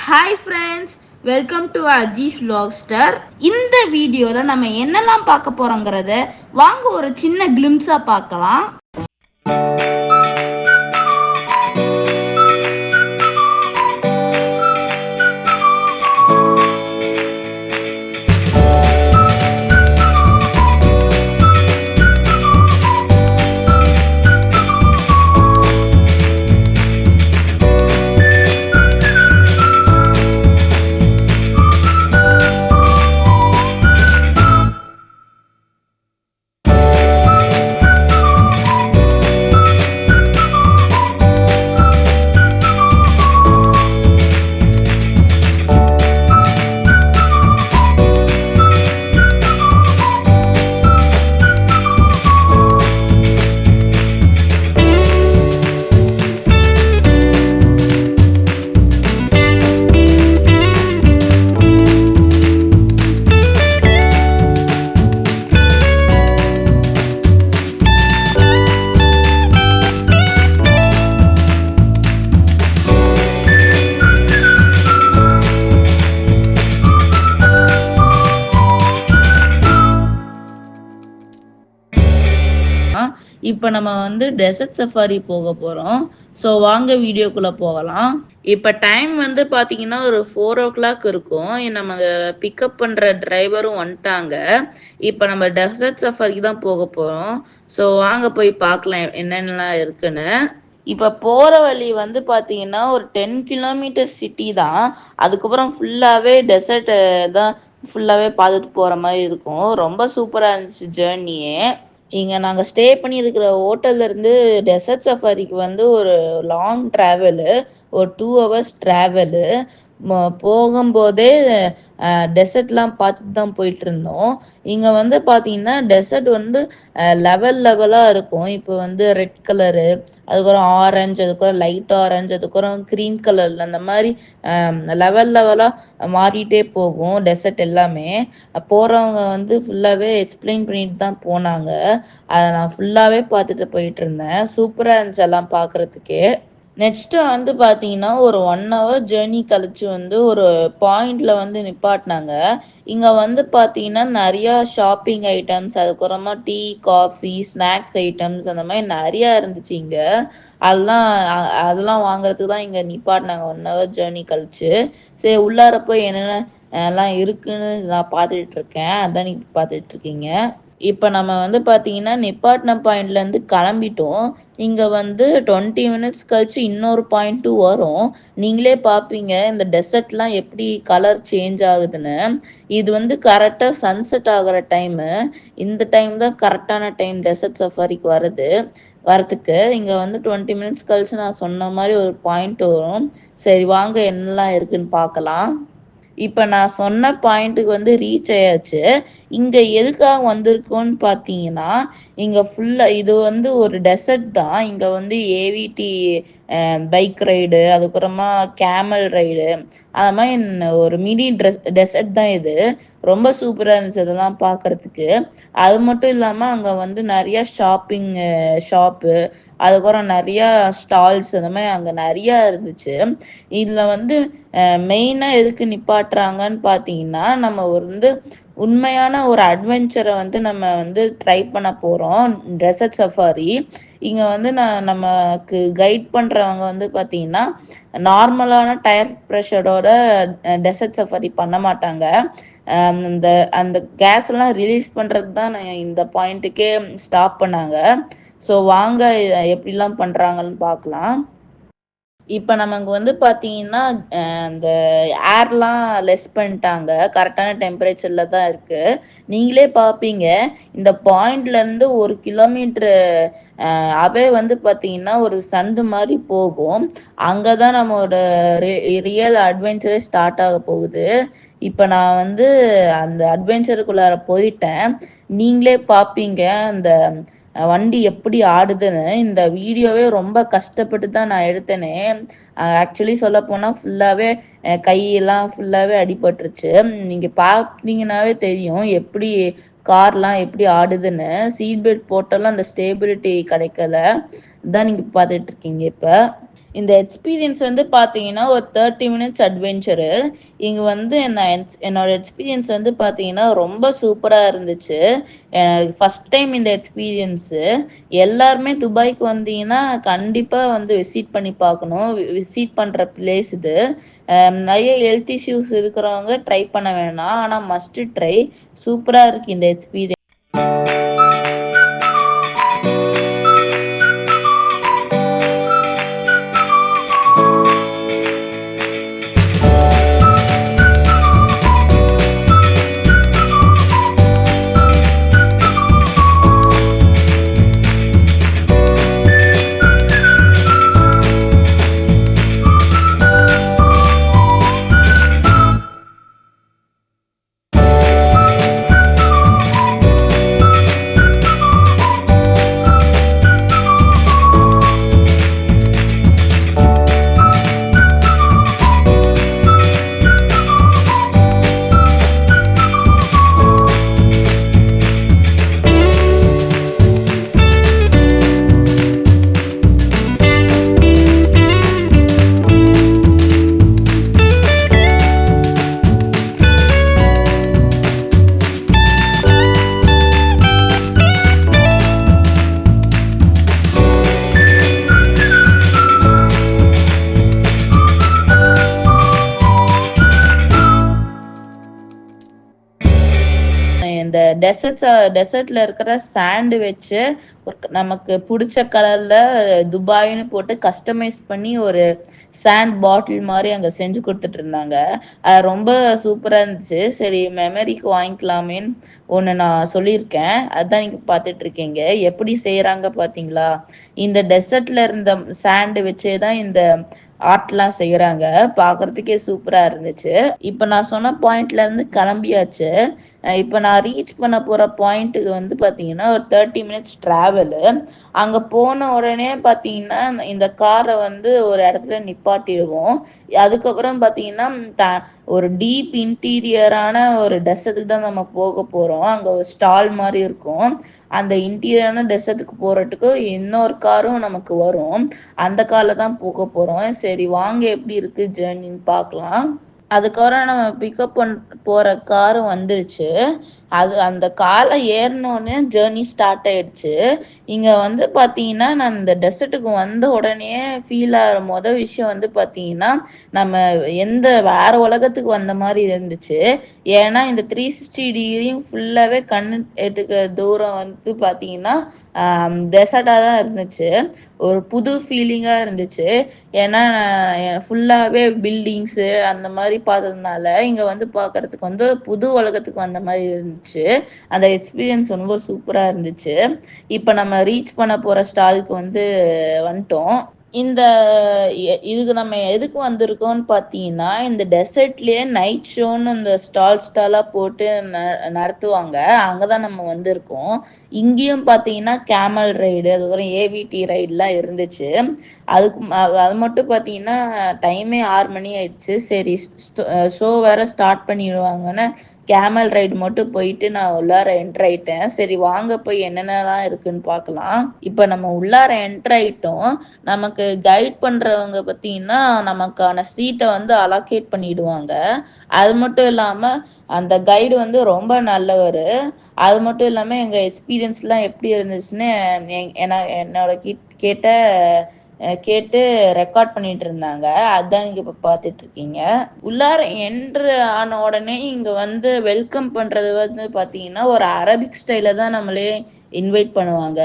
Hi friends, welcome to Ajeesh vlogster. இந்த வீடியோவில் நம்ம என்னெல்லாம் பார்க்க போகிறோங்கிறத வாங்க ஒரு சின்ன கிளிம்ஸாக பார்க்கலாம். இப்போ நம்ம டெசர்ட் சஃபாரி போக போகிறோம். ஸோ வாங்க வீடியோக்குள்ளே போகலாம். இப்போ டைம் பார்த்தீங்கன்னா ஒரு 4 o'clock இருக்கும். நம்ம பிக்கப் பண்ணுற டிரைவரும் வந்துட்டாங்க. இப்போ நம்ம டெசர்ட் சஃபாரிக்கு தான் போக போகிறோம். ஸோ வாங்க போய் பார்க்கலாம் என்னென்னலாம் இருக்குன்னு. இப்போ போகிற வழி பார்த்தீங்கன்னா ஒரு 10 kilometers சிட்டி தான். அதுக்கப்புறம் ஃபுல்லாகவே டெசர்ட் தான் ஃபுல்லாகவே பார்த்துட்டு போகிற மாதிரி இருக்கும். ரொம்ப சூப்பராக இருந்துச்சு ஜேர்னியே. இங்கே நாங்கள் ஸ்டே பண்ணியிருக்கிற ஹோட்டல்லேருந்து டெசர்ட் சஃபாரிக்கு ஒரு லாங் ட்ராவலு, ஒரு 2 hours ட்ராவலு. போகும்போதே டெசர்ட்லாம் பார்த்துட்டு தான் போயிட்டு இருந்தோம். இங்கே பார்த்தீங்கன்னா டெசர்ட் லெவலாக இருக்கும். இப்போ ரெட் கலரு, அதுக்கப்புறம் ஆரஞ்சு, அதுக்கப்புறம் லைட் ஆரஞ்சு, அதுக்கப்புறம் க்ரீன் கலரில் அந்த மாதிரி லெவலாக மாறிட்டே போகும் டெசர்ட் எல்லாமே. போகிறவங்க ஃபுல்லாகவே எக்ஸ்பிளைன் பண்ணிட்டு தான் போனாங்க. அதை நான் ஃபுல்லாகவே பார்த்துட்டு போயிட்டு இருந்தேன். சூப்பராக இருந்துச்சு எல்லாம் பார்க்குறதுக்கே. நெக்ஸ்ட்டு பார்த்தீங்கன்னா ஒரு 1 hour ஜேர்னி கழிச்சு ஒரு பாயிண்டில் நிப்பாட்டினாங்க. இங்கே பார்த்தீங்கன்னா நிறையா ஷாப்பிங் ஐட்டம்ஸ், அதுக்கப்புறமா டீ, காஃபி, ஸ்நாக்ஸ் ஐட்டம்ஸ் அந்த மாதிரி நிறையா இருந்துச்சு இங்கே. அதெல்லாம் வாங்குறதுக்கு தான் இங்கே நிப்பாட்டினாங்க 1 hour ஜேர்னி கழிச்சு. சரி உள்ளார போய் என்னென்ன எல்லாம் இருக்குன்னு நான் பார்த்துட்டு இருக்கேன். அதான் நீங்கள் பார்த்துட்டு இருக்கீங்க. இப்போ நம்ம பார்த்தீங்கன்னா நிப்பாட்டின பாயிண்ட்லேருந்து கிளம்பிட்டோம். இங்கே 20 minutes கழிச்சு இன்னொரு பாயிண்ட்டும் வரும். நீங்களே பார்ப்பீங்க இந்த டெசர்ட்லாம் எப்படி கலர் சேஞ்ச் ஆகுதுன்னு. இது கரெக்டாக சன்செட் ஆகிற டைமு. இந்த டைம் தான் கரெக்டான டைம் டெசர்ட் சஃபாரிக்கு வரத்துக்கு. இங்கே 20 minutes கழிச்சு நான் சொன்ன மாதிரி ஒரு பாயிண்ட் வரும். சரி வாங்க என்னெல்லாம் இருக்குன்னு பார்க்கலாம். இப்போ நான் சொன்ன பாயிண்ட்டுக்கு ரீச் ஆயாச்சு. இங்கே எதுக்காக வந்திருக்கோன்னு பார்த்தீங்கன்னா, இங்கே ஃபுல்லாக இது ஒரு டெசர்ட் தான். இங்கே ஏவிடி பைக் ரைடு, அதுக்கப்புறமா கேமல் ரைடு, அது மாதிரி ஒரு மினி டெசர்ட் தான் இது. ரொம்ப சூப்பராக இருந்துச்சு அதெல்லாம் பார்க்குறதுக்கு. அது மட்டும் இல்லாமல் அங்கே நிறையா ஷாப்பிங் ஷாப்பு, அதுக்கப்புறம் நிறையா ஸ்டால்ஸ் அந்த மாதிரி அங்கே நிறையா இருந்துச்சு. இதில் மெயினாக எதுக்கு நிப்பாட்டுறாங்கன்னு பார்த்தீங்கன்னா, நம்ம உண்மையான ஒரு அட்வென்ச்சரை நம்ம ட்ரை பண்ண போகிறோம் டெசர்ட் சஃபாரி. இங்கே நமக்கு கைட் பண்ணுறவங்க பார்த்தீங்கன்னா நார்மலான டயர் ப்ரெஷரோட டெசர்ட் சஃபாரி பண்ண மாட்டாங்க. அந்த கேஸ் எல்லாம் ரிலீஸ் பண்ணுறது தான் இந்த பாயிண்ட்டுக்கே ஸ்டாப் பண்ணாங்க. ஸோ வாங்க எப்படிலாம் பண்ணுறாங்கன்னு பார்க்கலாம். இப்போ நமக்கு பார்த்தீங்கன்னா அந்த ஏர்லாம் லெஸ் பண்ணிட்டாங்க. கரெக்டான டெம்பரேச்சரில் தான் இருக்குது. நீங்களே பார்ப்பீங்க இந்த பாயிண்ட்லேருந்து 1 kilometer அவே பார்த்தீங்கன்னா ஒரு சந்து மாதிரி போகும். அங்கே தான் நம்மளோட ரியல் அட்வென்ச்சரே ஸ்டார்ட் ஆக போகுது. இப்போ நான் அந்த அட்வென்ச்சருக்குள்ளார போயிட்டேன். நீங்களே பார்ப்பீங்க அந்த வண்டி எப்படி ஆடுதுன்னு. இந்த வீடியோவே ரொம்ப கஷ்டப்பட்டு தான் நான் எடுத்தேனே. ஆக்சுவலி சொல்ல போனால் ஃபுல்லாகவே கையெல்லாம் ஃபுல்லாகவே அடிபட்டுருச்சு. நீங்கள் பார்த்தீங்கன்னாவே தெரியும் எப்படி கார்லாம் எப்படி ஆடுதுன்னு. சீட் பெல்ட் போட்டாலும் அந்த ஸ்டேபிலிட்டி கிடைக்கல. இதான் நீங்கள் பார்த்துட்டு இருக்கீங்க இப்போ. இந்த எக்ஸ்பீரியன்ஸ் வந்து பார்த்தீங்கன்னா ஒரு 30 மினிட்ஸ் அட்வென்ச்சரு. இங்கே வந்து என்னோட எக்ஸ்பீரியன்ஸ் வந்து பார்த்தீங்கன்னா ரொம்ப சூப்பராக இருந்துச்சு. ஃபஸ்ட் டைம் இந்த எக்ஸ்பீரியன்ஸு. எல்லாருமே துபாய்க்கு வந்தீங்கன்னா கண்டிப்பாக வந்து விசிட் பண்ணி பார்க்கணும். விசிட் பண்ணுற பிளேஸ் இது. நிறைய ஹெல்த் இஷ்யூஸ் இருக்கிறவங்க ட்ரை பண்ண வேணாம், ஆனால் மஸ்ட்டு ட்ரை. சூப்பராக இருக்குது இந்த எக்ஸ்பீரியன்ஸ். இந்த டெசர்ட்ல இருக்கிற சாண்டு வச்சு நமக்கு பிடிச்ச கலர்ல துபாய்னு போட்டு கஸ்டமைஸ் பண்ணி ஒரு சாண்ட் பாட்டில் மாதிரி அங்கே செஞ்சு கொடுத்துட்டு இருந்தாங்க. அது ரொம்ப சூப்பராக இருந்துச்சு. சரி மெமரிக்கு வாங்கிக்கலாமேன்னு ஒன்று நான் சொல்லியிருக்கேன். அதுதான் நீங்கள் பார்த்துட்டு இருக்கீங்க. எப்படி செய்கிறாங்க பார்த்தீங்களா? இந்த டெசர்ட்ல இருந்த சாண்டு வச்சே தான் இந்த ஆர்ட்லாம் செய்கிறாங்க. பார்க்குறதுக்கே சூப்பராக இருந்துச்சு. இப்போ நான் சொன்ன பாயிண்ட்லேருந்து கிளம்பியாச்சு. இப்போ நான் ரீச் பண்ண போகிற பாயிண்ட்டுக்கு வந்து பார்த்தீங்கன்னா ஒரு 30 மினிட்ஸ் ட்ராவலு. அங்கே போன உடனே பார்த்தீங்கன்னா இந்த காரை வந்து ஒரு இடத்துல நிப்பாட்டிடுவோம். அதுக்கப்புறம் பார்த்தீங்கன்னா ஒரு டீப் இன்டீரியரான ஒரு டெசர்ட்டுக்கு தான் நம்ம போக போகிறோம். அங்கே ஒரு ஸ்டால் மாதிரி இருக்கும். அந்த இன்டீரியரான டெசர்ட்டுக்கு போகிறதுக்கு இன்னொரு காரும் நமக்கு வரும். அந்த காரில் தான் போக போகிறோம். சரி வாங்க எப்படி இருக்குது ஜேர்னின்னு பார்க்கலாம். அதுக்கப்புறம் நம்ம பிக்கப் போகிற காரும் வந்துருச்சு. அந்த காலை ஏறினோடனே ஜேர்னி ஸ்டார்ட் ஆயிடுச்சு. இங்கே வந்து பார்த்தீங்கன்னா நான் இந்த டெசர்ட்டுக்கு வந்த உடனே ஃபீல் ஆகிற மொதல் விஷயம் வந்து பார்த்தீங்கன்னா நம்ம வேற உலகத்துக்கு வந்த மாதிரி இருந்துச்சு. ஏன்னா இந்த 360 டிகிரியும் ஃபுல்லாகவே கண்ணு எட்டுக்க தூரம் வந்து பார்த்தீங்கன்னா டெசர்ட்டாக தான் இருந்துச்சு. ஒரு புது ஃபீலிங்காக இருந்துச்சு. ஏன்னா ஃபுல்லாகவே பில்டிங்ஸு அந்த மாதிரி பார்த்ததுனால இங்கே வந்து பார்க்குறதுக்கு வந்து புது உலகத்துக்கு வந்த மாதிரி இருந்துச்சு. அந்த எக்ஸ்பீரியன்ஸ் ரொம்ப சூப்பராக இருந்துச்சு. இப்போ நம்ம ரீச் பண்ண போகிற ஸ்டாலுக்கு வந்து வந்துட்டோம். இதுக்கு நம்ம எதுக்கு வந்திருக்கோம்னு பார்த்தீங்கன்னா இந்த டெசர்ட்லேயே நைட் ஷோன்னு இந்த ஸ்டாலாக போட்டு நடத்துவாங்க. அங்கே தான் நம்ம வந்திருக்கோம். இங்கேயும் பார்த்தீங்கன்னா கேமல் ரைடு, அதுக்கப்புறம் ஏவிடி ரைடுலாம் இருந்துச்சு. அது மட்டும் பார்த்தீங்கன்னா டைமே 6 மணி ஆயிடுச்சு. சரி ஷோ வேற ஸ்டார்ட் பண்ணிடுவாங்கன்னு கேமல் ரைடு மட்டும் போயிட்டு நான் உள்ளார என்ட்ரு ஆயிட்டேன். சரி வாங்க போய் என்னென்னலாம் இருக்குன்னு பார்க்கலாம். இப்போ நம்ம உள்ளார என்ட்ரு ஆயிட்டோம். நமக்கு கைட் பண்ணுறவங்க பார்த்தீங்கன்னா நமக்கான சீட்டை வந்து அலோகேட் பண்ணிடுவாங்க. அது மட்டும் இல்லாமல் அந்த கைடு வந்து ரொம்ப நல்லவர். அது மட்டும் இல்லாமல் எங்கள் எக்ஸ்பீரியன்ஸ்லாம் எப்படி இருந்துச்சுன்னு என்னோட கேட்டு ரெக்கார்ட் பண்ணிட்டு இருந்தாங்க. அதுதான் நீங்க இப்ப பார்த்துட்டு இருக்கீங்க. உள்ளார என்ட்ரு ஆன உடனே இங்க வந்து வெல்கம் பண்றது வந்து பாத்தீங்கன்னா ஒரு அரபிக் ஸ்டைல தான் நம்மளே இன்வைட் பண்ணுவாங்க.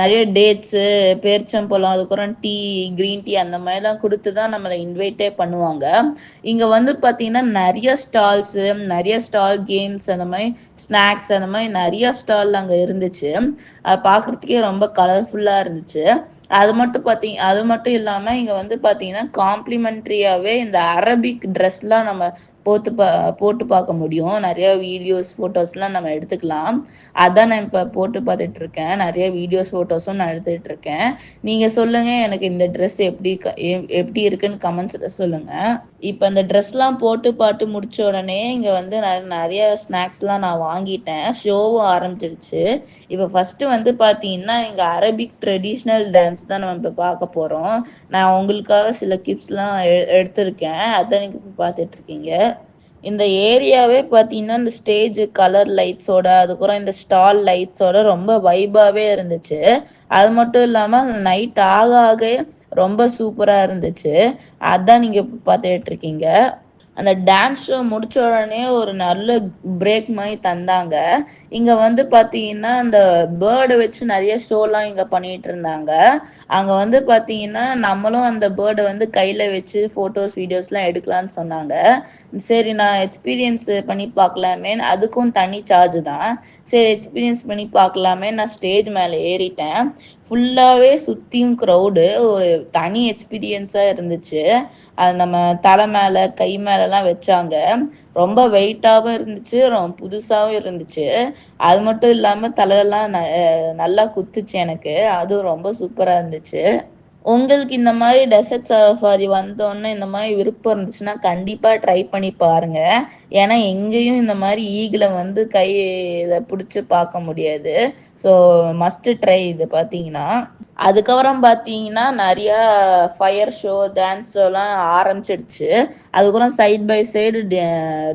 நிறைய டேட்ஸு, பேரிச்சம்பழம், அதுக்கப்புறம் டீ, கிரீன் டீ அந்த மாதிரிலாம் கொடுத்து தான் நம்மளை இன்வைட்டே பண்ணுவாங்க. இங்கே வந்து பார்த்தீங்கன்னா நிறைய ஸ்டால்ஸு, நிறைய ஸ்டால் கேம்ஸ், அந்த மாதிரி ஸ்நாக்ஸ், அந்த மாதிரி நிறைய ஸ்டால் அங்கே இருந்துச்சு. அது பார்க்குறதுக்கே ரொம்ப கலர்ஃபுல்லாக இருந்துச்சு. அது மட்டும் இல்லாமல் இங்கே வந்து பார்த்தீங்கன்னா காம்ப்ளிமெண்ட்ரியாகவே இந்த அரபிக் ட்ரெஸ்லாம் நம்ம போட்டு பார்க்க முடியும். நிறைய வீடியோஸ், ஃபோட்டோஸ்லாம் நம்ம எடுத்துக்கலாம். அதான் நான் இப்போ போட்டு பார்த்துட்டு இருக்கேன். நிறைய வீடியோஸ், ஃபோட்டோஸும் நான் எடுத்துட்டு இருக்கேன். நீங்க சொல்லுங்க, எனக்கு இந்த ட்ரெஸ் எப்படி இருக்குன்னு கமெண்ட்ஸ்ல சொல்லுங்க. இப்போ இந்த ட்ரெஸ்லாம் போட்டு பார்த்து முடிச்ச உடனே இங்க வந்து நிறைய ஸ்நாக்ஸ்லாம் நான் வாங்கிட்டேன். ஷோவும் ஆரம்பிச்சிடுச்சு. இப்போ ஃபர்ஸ்ட் வந்து பார்த்தீங்கன்னா இங்க அரபிக் ட்ரெடிஷ்னல் டான்ஸ் தான் நம்ம இப்போ பார்க்க போறோம். நான் உங்களுக்காக சில கிப்ஸ்லாம் எடுத்திருக்கேன். அதான் நீங்க இப்போ பார்த்துட்டு இருக்கீங்க. இந்த ஏரியாவே பார்த்தீங்கன்னா இந்த ஸ்டேஜ் கலர் லைட்ஸோட, அதுக்கப்புறம் இந்த ஸ்டால் லைட்ஸோட ரொம்ப வைபாவே இருந்துச்சு. அது மட்டும் இல்லாம நைட் ஆக ஆக ரொம்ப சூப்பரா இருந்துச்சு. அதான் நீங்க இப்ப பார்த்துட்டு இருக்கீங்க. அந்த டான்ஸ் ஷோ முடிச்ச உடனே ஒரு நல்ல பிரேக் மாதிரி தந்தாங்க. இங்க வந்து பாத்தீங்கன்னா அந்த பேர்டை வச்சு நிறைய ஷோலாம் இங்க பண்ணிட்டு இருந்தாங்க. அங்க வந்து பாத்தீங்கன்னா நம்மளும் அந்த பேர்டை வந்து கையில வச்சு போட்டோஸ் வீடியோஸ்லாம் எடுக்கலாம்னு சொன்னாங்க. சரி, நான் எக்ஸ்பீரியன்ஸ் பண்ணி பார்க்கலாமே, அதுக்கும் தனி சார்ஜ் தான். சரி, எக்ஸ்பீரியன்ஸ் பண்ணி பார்க்கலாமே நான் ஸ்டேஜ் மேலே ஏறிட்டேன். ஃபுல்லாவே சுத்தியும் க்ரௌடு, ஒரு தனி எக்ஸ்பீரியன்ஸா இருந்துச்சு. அது நம்ம தலை மேல கை மேலலாம் வச்சாங்க. ரொம்ப வெயிட்டாவும் இருந்துச்சு, ரொம்ப புதுசாவும் இருந்துச்சு. அது மட்டும் இல்லாம தலையெல்லாம் நல்லா குத்துச்சு எனக்கு. அதுவும் ரொம்ப சூப்பரா இருந்துச்சு. உங்களுக்கு இந்த மாதிரி டெசர்ட் சஃபாரி வந்தோன்னே இந்த மாதிரி விருப்பம் இருந்துச்சுன்னா கண்டிப்பா ட்ரை பண்ணி பாருங்க. ஏன்னா எங்கேயும் இந்த மாதிரி ஈகிளை வந்து இதை பிடிச்சி பார்க்க முடியாது. ஸோ மஸ்ட் ட்ரை இது பார்த்தீங்கன்னா. அதுக்கப்புறம் பார்த்தீங்கன்னா நிறையா ஃபயர் ஷோ, டான்ஸ் ஷோலாம் ஆரம்பிச்சிடுச்சு. அதுக்கப்புறம் சைட் பை சைடு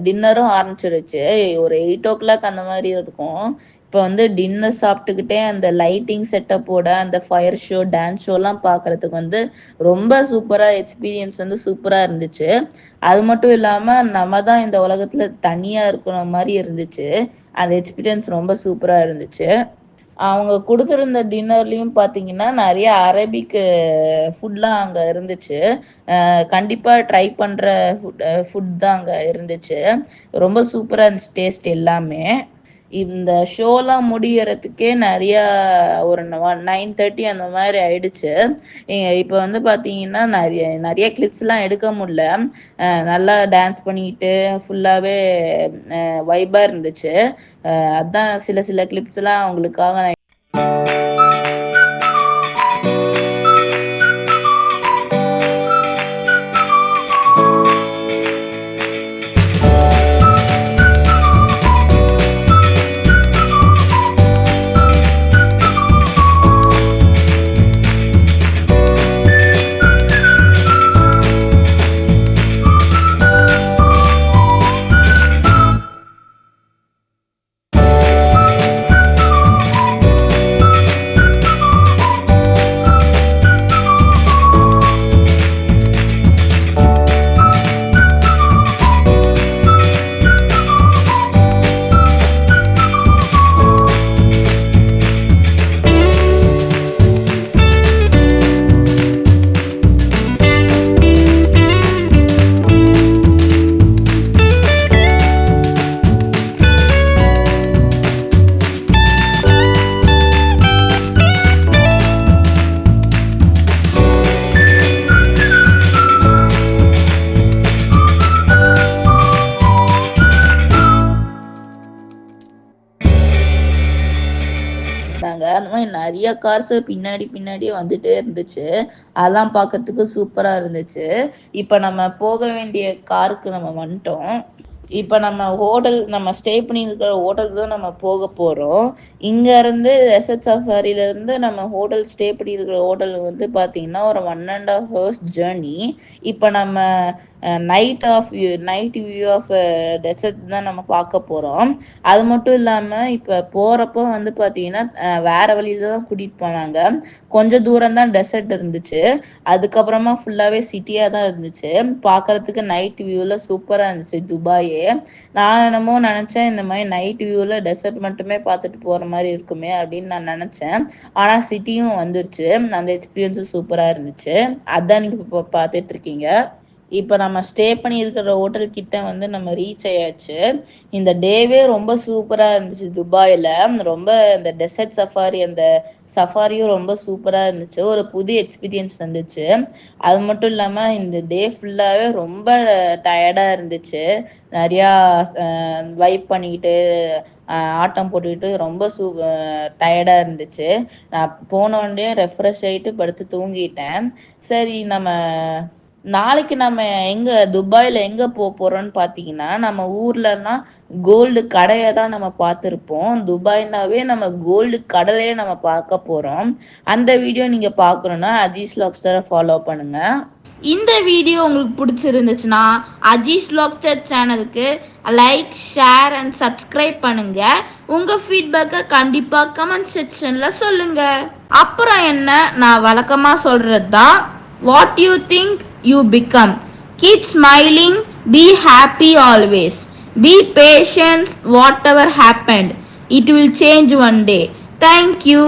டின்னரும் ஆரம்பிச்சிடுச்சு. ஒரு 8 o'clock அந்த மாதிரி இருக்கும். இப்போ வந்து டின்னர் சாப்பிட்டுக்கிட்டே அந்த லைட்டிங் செட்டப்போட அந்த ஃபயர் ஷோ, டான்ஸ் ஷோலாம் பார்க்கறதுக்கு வந்து ரொம்ப சூப்பராக எக்ஸ்பீரியன்ஸ் வந்து சூப்பராக இருந்துச்சு. அது மட்டும் இல்லாமல் நம்ம தான் இந்த உலகத்தில் தனியாக இருக்கிற மாதிரி இருந்துச்சு. அந்த எக்ஸ்பீரியன்ஸ் ரொம்ப சூப்பராக இருந்துச்சு. அவங்க கொடுத்துருந்த டின்னர்லையும் பார்த்தீங்கன்னா நிறைய அரபிக் ஃபுட்லாம் அங்கே இருந்துச்சு. கண்டிப்பாக ட்ரை பண்ணுற ஃபுட் தான் அங்கே இருந்துச்சு. ரொம்ப சூப்பராக இருந்துச்சு டேஸ்ட் எல்லாமே. இந்த ஷோலாம் முடியறதுக்கே நிறையா ஒரு 9:30 அந்த மாதிரி ஆயிடுச்சு. இப்போ வந்து பார்த்தீங்கன்னா நிறைய நிறைய கிளிப்ஸ்லாம் எடுக்க முடியல. நல்லா டான்ஸ் பண்ணிக்கிட்டு ஃபுல்லாகவே வைபாக இருந்துச்சு. அதான் சில சில கிளிப்ஸ்லாம் உங்களுக்காக நான் அந்த மாதிரி நிறைய கார்ஸ் பின்னாடி பின்னாடியே வந்துட்டே இருந்துச்சு. அதெல்லாம் பார்க்கறதுக்கு சூப்பரா இருந்துச்சு. இப்ப நம்ம போக வேண்டிய காருக்கு நம்ம வந்துட்டோம். இப்ப நம்ம ஸ்டே பண்ணியிருக்கிற ஹோட்டலுக்கு தான் நம்ம போக போறோம். இங்க இருந்து டெசர்ட் சஃபாரில இருந்து நம்ம ஹோட்டல் ஸ்டே பண்ணியிருக்கிற ஹோட்டல் வந்து பார்த்தீங்கன்னா ஒரு 1.5 hours ஜேர்னி. இப்ப நம்ம நைட் வியூ ஆஃப் டெசர்ட் தான் நம்ம பார்க்க போறோம். அது மட்டும் இல்லாம இப்ப போறப்போ வந்து பார்த்தீங்கன்னா வேற வழியில தான் கூட்டிட்டு போனாங்க. கொஞ்சம் தூரம் தான் டெசர்ட் இருந்துச்சு. அதுக்கப்புறமா ஃபுல்லாவே சிட்டியா தான் இருந்துச்சு. பார்க்கறதுக்கு நைட் வியூல சூப்பரா இருந்துச்சு துபாயே. நான் என்னமோ நினைச்சேன் இந்த மாதிரி நைட் வியூல டெசர்ட் மட்டுமே பார்த்துட்டு போற மாதிரி இருக்குமே அப்படின்னு நான் நினைச்சேன். ஆனா சிட்டியும் வந்துருச்சு. அந்த எக்ஸ்பீரியன்ஸும் சூப்பரா இருந்துச்சு. அதான் நீங்க இப்போ பார்த்துட்டு இருக்கீங்க. இப்போ நம்ம ஸ்டே பண்ணியிருக்கிற ஹோட்டல் கிட்ட வந்து நம்ம ரீச் ஆயாச்சு. இந்த டேவே ரொம்ப சூப்பராக இருந்துச்சு துபாயில். ரொம்ப இந்த டெசர்ட் சஃபாரி அந்த சஃபாரியும் ரொம்ப சூப்பராக இருந்துச்சு. ஒரு புது எக்ஸ்பீரியன்ஸ் இருந்துச்சு. அது மட்டும் இல்லாமல் இந்த டே ஃபுல்லாகவே ரொம்ப டயர்டாக இருந்துச்சு. நிறையா வைப் பண்ணிக்கிட்டு ஆட்டம் போட்டுக்கிட்டு ரொம்ப டயர்டாக இருந்துச்சு. நான் போன உடனே ரெஃப்ரெஷ் ஆகிட்டு படுத்து தூங்கிட்டேன். சரி, நம்ம நாளைக்கு நம்ம எங்க துபாயில் எங்க போறோம்னு பார்த்தீங்கன்னா, நம்ம ஊர்லன்னா கோல்டு கடையை தான் நம்ம பார்த்துருப்போம். துபாய்னாவே நம்ம கோல்டு கடலையே நம்ம பார்க்க போறோம். அந்த வீடியோ நீங்க பார்க்கணும்னா அஜீஸ் வ்ளாக்ஸ்டரை ஃபாலோ பண்ணுங்க. இந்த வீடியோ உங்களுக்கு பிடிச்சிருந்துச்சுன்னா அஜீஸ் வ்ளாக்ஸ்டர் சேனலுக்கு லைக், ஷேர் அண்ட் சப்ஸ்கிரைப் பண்ணுங்க. உங்க ஃபீட்பேக்கை கண்டிப்பா கமெண்ட் செக்ஷன்ல சொல்லுங்க. அப்புறம் என்ன, நான் வழக்கமா சொல்றது தான், what you think you become. Keep smiling, be happy always. Be patient, whatever happened. It will change one day. Thank you.